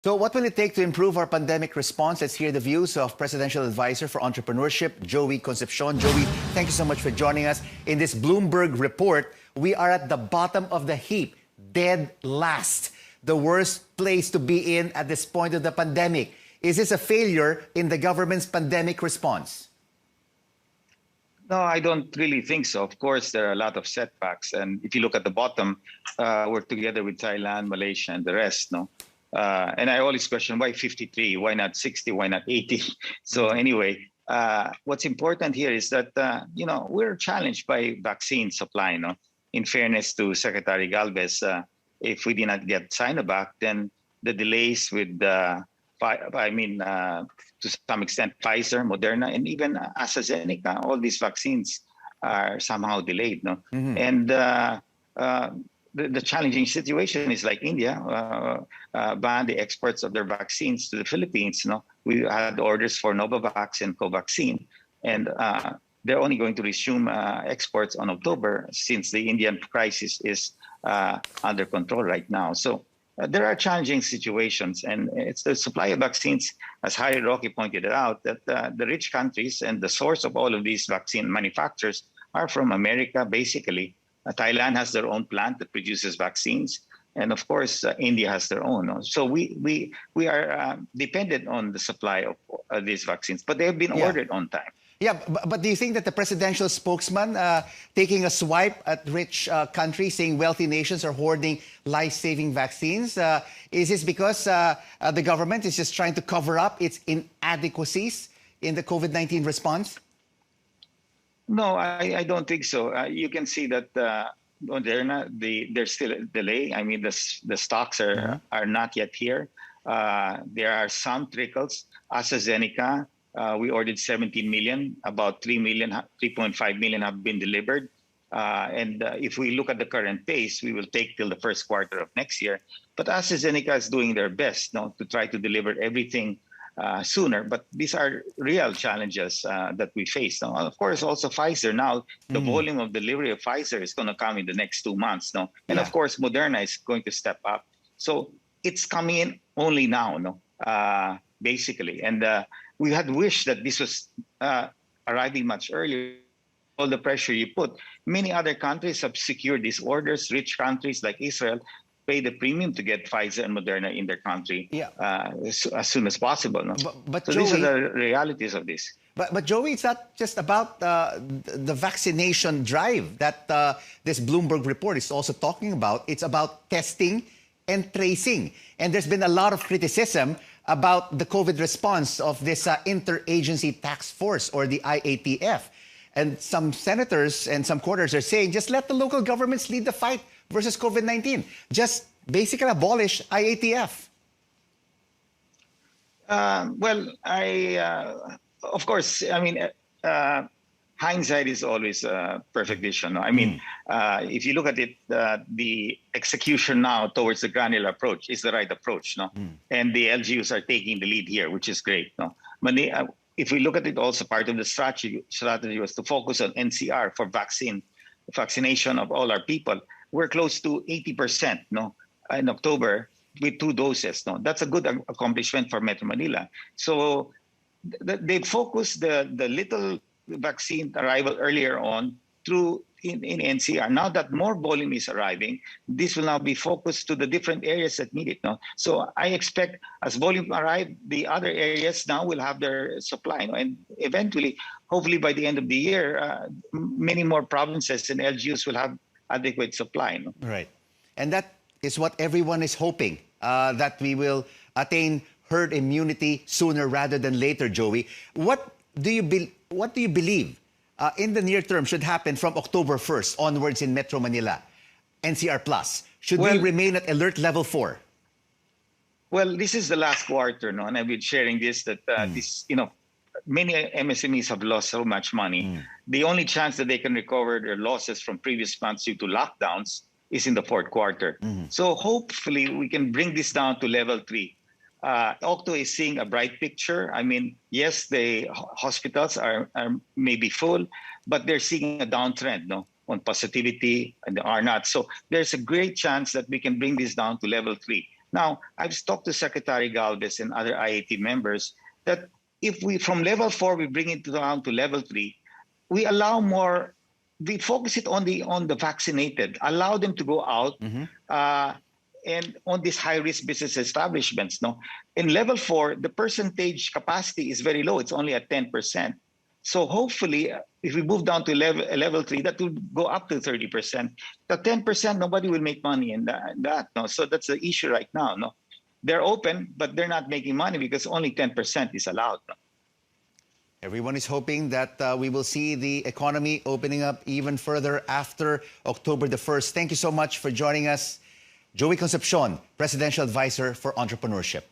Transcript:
So what will it take to improve our pandemic response? Let's hear the views of Presidential Advisor for Entrepreneurship, Joey Concepcion. Joey, thank you so much for joining us. In this Bloomberg report, we are at the bottom of the heap, dead last. The worst place to be in at this point of the pandemic. Is this a failure in the government's pandemic response? No, I don't really think so. Of course, there are a lot of setbacks. And if you look at the bottom, we're together with Thailand, Malaysia, and the rest. No, and I always question, why 53? Why not 60? Why not 80? So anyway, what's important here is that, we're challenged by vaccine supply. No? In fairness to Secretary Galvez, if we did not get Sinovac, then the delays with to some extent, Pfizer, Moderna, and even AstraZeneca, all these vaccines are somehow delayed. No? Mm-hmm. And the challenging situation is like India banned the exports of their vaccines to the Philippines. No? We had orders for Novavax and Covaxin, and they're only going to resume exports on October since the Indian crisis is under control right now. So there are challenging situations, and it's the supply of vaccines, as Harry Roque pointed out, that the rich countries and the source of all of these vaccine manufacturers are from America, basically. Thailand has their own plant that produces vaccines, and of course, India has their own. So we are dependent on the supply of these vaccines, but they have been ordered on time. Yeah, but do you think that the presidential spokesman taking a swipe at rich countries, saying wealthy nations are hoarding life-saving vaccines, is this because the government is just trying to cover up its inadequacies in the COVID-19 response? No, I don't think so. You can see that Moderna, there's still a delay. I mean, the stocks are not yet here. There are some trickles. AstraZeneca, we ordered 17 million, about 3.5 million have been delivered. And if we look at the current pace, we will take till the first quarter of next year. But AstraZeneca is doing their best to try to deliver everything sooner. But these are real challenges that we face. Now, of course, also Pfizer now, the volume of delivery of Pfizer is going to come in the next 2 months. And of course, Moderna is going to step up. So it's coming in only now, basically. And we had wished that this was arriving much earlier. All the pressure you put. Many other countries have secured these orders. Rich countries like Israel pay the premium to get Pfizer and Moderna in their country as soon as possible. No? But so Joey, these are the realities of this. But Joey, it's not just about the vaccination drive that this Bloomberg report is also talking about. It's about testing and tracing. And there's been a lot of criticism about the COVID response of this interagency task force, or the IATF. And some senators and some quarters are saying, just let the local governments lead the fight versus COVID-19. Just basically abolish IATF. Of course, hindsight is always a perfect vision. I mean, if you look at it, the execution now towards the granular approach is the right approach. And the LGUs are taking the lead here, which is great. If we look at it, also part of the strategy was to focus on NCR for vaccination of all our people. We're close to 80% in October with 2 doses. That's a good accomplishment for Metro Manila. So they focused the little vaccine arrival earlier on through in NCR. Now that more volume is arriving, this will now be focused to the different areas that need it. So I expect as volume arrive, the other areas now will have their supply. And eventually, hopefully by the end of the year, many more provinces and LGUs will have adequate supply. Right. And that is what everyone is hoping, that we will attain herd immunity sooner rather than later, Joey. What do you believe in the near term should happen from October 1st onwards in Metro Manila? NCR Plus. Should we remain at alert level 4? Well, this is the last quarter, and I've been sharing this, that many MSMEs have lost so much money. The only chance that they can recover their losses from previous months due to lockdowns is in the fourth quarter. So hopefully we can bring this down to level 3. Octo is seeing a bright picture. I mean, yes, the hospitals are maybe full, but they're seeing a downtrend on positivity, and they are not. So there's a great chance that we can bring this down to level 3. Now, I've talked to Secretary Galvez and other IAT members that if we, from level 4, we bring it down to level 3, we allow more, we focus it on the vaccinated, allow them to go out and on these high-risk business establishments. No, in level 4, the percentage capacity is very low. It's only at 10%. So hopefully, if we move down to level 3, that will go up to 30%. The 10%, nobody will make money in that. No, so that's the issue right now. No, they're open, but they're not making money because only 10% is allowed. No? Everyone is hoping that we will see the economy opening up even further after October the 1st. Thank you so much for joining us. Joey Concepcion, Presidential Advisor for Entrepreneurship.